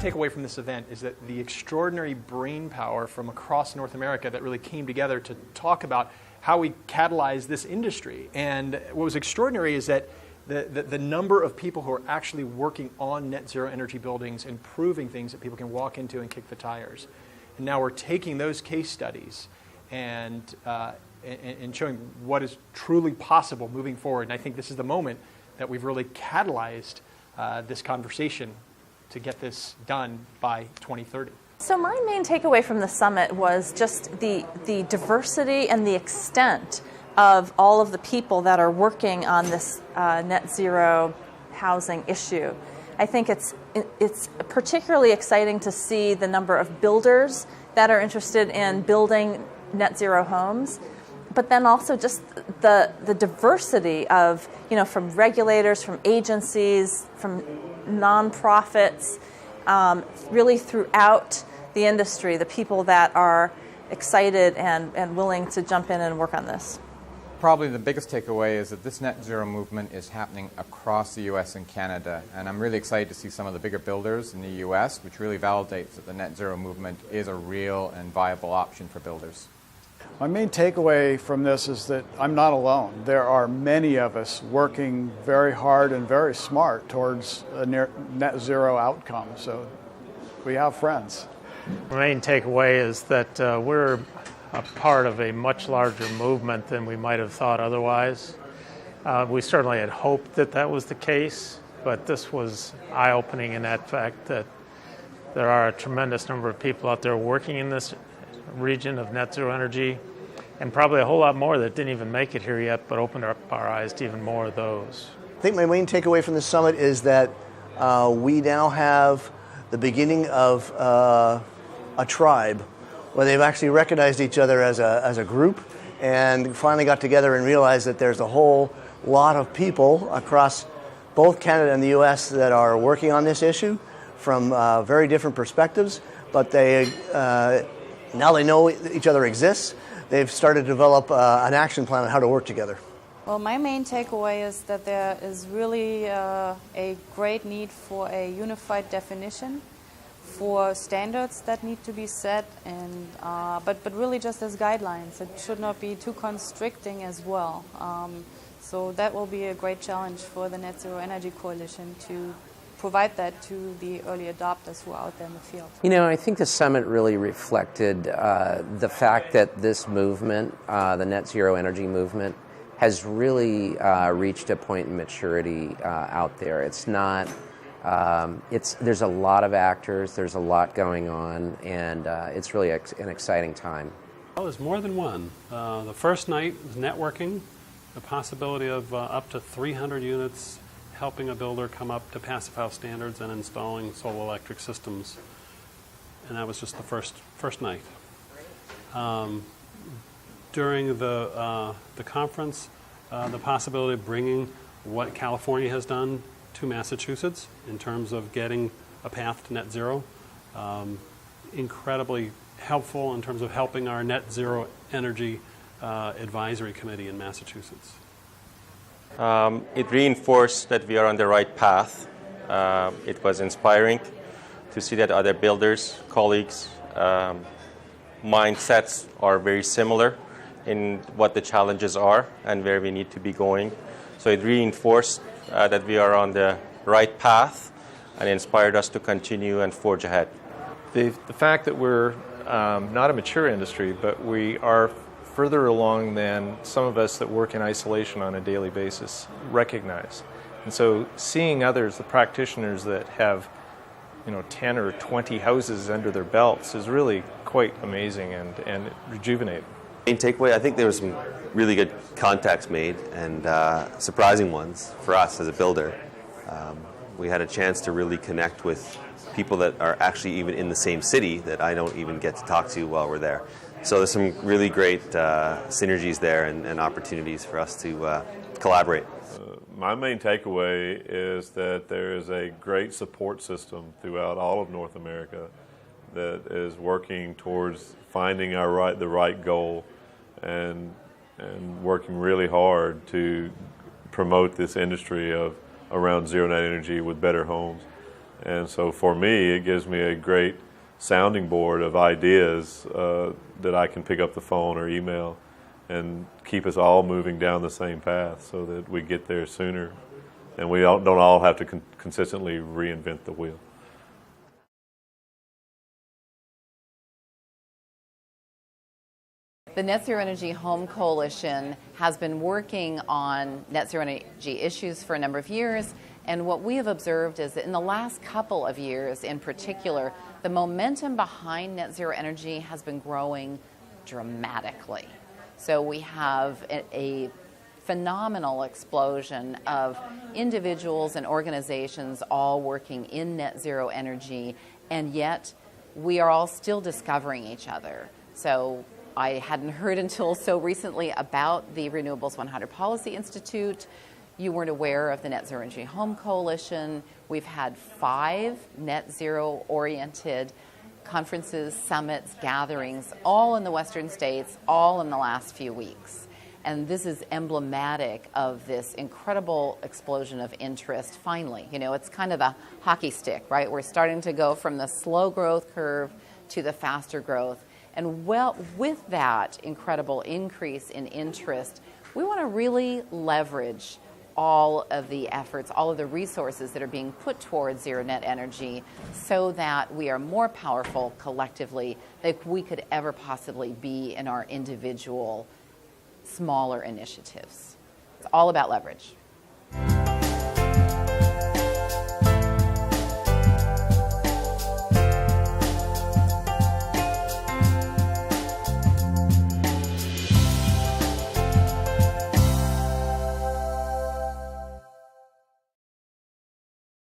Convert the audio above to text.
take away from this event is that the extraordinary brain power from across North America that really came together to talk about how we catalyze this industry. And what was extraordinary is that the number of people who are actually working on net zero energy buildings, improving things that people can walk into and kick the tires. And now we're taking those case studies and showing what is truly possible moving forward. And I think this is the moment that we've really catalyzed this conversation to get this done by 2030. So my main takeaway from the summit was just the diversity and the extent of all of the people that are working on this net zero housing issue. I think it's particularly exciting to see the number of builders that are interested in building net zero homes, but then also just the diversity of, from regulators, from agencies, from nonprofits, really throughout the industry, the people that are excited and willing to jump in and work on this. Probably the biggest takeaway is that this net zero movement is happening across the U.S. and Canada, and I'm really excited to see some of the bigger builders in the U.S., which really validates that the net zero movement is a real and viable option for builders. My main takeaway from this is that I'm not alone. There are many of us working very hard and very smart towards a net zero outcome, so we have friends. The main takeaway is that we're a part of a much larger movement than we might have thought otherwise. We certainly had hoped that that was the case, but this was eye-opening in that fact that there are a tremendous number of people out there working in this region of net zero energy, and probably a whole lot more that didn't even make it here yet, but opened up our eyes to even more of those. I think my main takeaway from the summit is that we now have the beginning of a tribe where they've actually recognized each other as a group and finally got together and realized that there's a whole lot of people across both Canada and the U.S. that are working on this issue from very different perspectives, but now they know each other exists. They've started to develop an action plan on how to work together. Well, my main takeaway is that there is really a great need for a unified definition, for standards that need to be set, and but really just as guidelines. It should not be too constricting as well. So that will be a great challenge for the Net Zero Energy Coalition to provide that to the early adopters who are out there in the field. I think the summit really reflected the fact that this movement, the net zero energy movement, has really reached a point in maturity out there. It's not, there's a lot of actors, there's a lot going on, and it's really an exciting time. Well, there's more than one. The first night was networking, the possibility of up to 300 units helping a builder come up to Passive House standards and installing solar electric systems. And that was just the first night. During the conference, the possibility of bringing what California has done to Massachusetts in terms of getting a path to net zero, incredibly helpful in terms of helping our net zero energy advisory committee in Massachusetts. It reinforced that we are on the right path. It was inspiring to see that other builders, colleagues, mindsets are very similar in what the challenges are and where we need to be going. So it reinforced that we are on the right path and inspired us to continue and forge ahead. The fact that we're not a mature industry, but we are further along than some of us that work in isolation on a daily basis recognize. And so seeing others, the practitioners that have 10 or 20 houses under their belts is really quite amazing and rejuvenating. Main takeaway, I think there was some really good contacts made and surprising ones for us as a builder. We had a chance to really connect with people that are actually even in the same city that I don't even get to talk to while we're there. So there's some really great synergies there and opportunities for us to collaborate. My main takeaway is that there is a great support system throughout all of North America that is working towards finding the right goal and working really hard to promote this industry of around zero net energy with better homes. And so for me, it gives me a great sounding board of ideas that I can pick up the phone or email and keep us all moving down the same path so that we get there sooner and we don't all have to consistently reinvent the wheel. The Net Zero Energy Home Coalition has been working on net zero energy issues for a number of years, and what we have observed is that in the last couple of years in particular, the momentum behind net zero energy has been growing dramatically. So we have a phenomenal explosion of individuals and organizations all working in net zero energy, and yet we are all still discovering each other. So I hadn't heard until so recently about the Renewables 100 Policy Institute. You weren't aware of the Net Zero Energy Home Coalition. We've had 5 net zero oriented conferences, summits, gatherings, all in the Western states, all in the last few weeks. And this is emblematic of this incredible explosion of interest finally. You know, it's kind of a hockey stick, right? We're starting to go from the slow growth curve to the faster growth. And well, with that incredible increase in interest, we want to really leverage all of the efforts, all of the resources that are being put towards zero net energy so that we are more powerful collectively than we could ever possibly be in our individual smaller initiatives. It's all about leverage.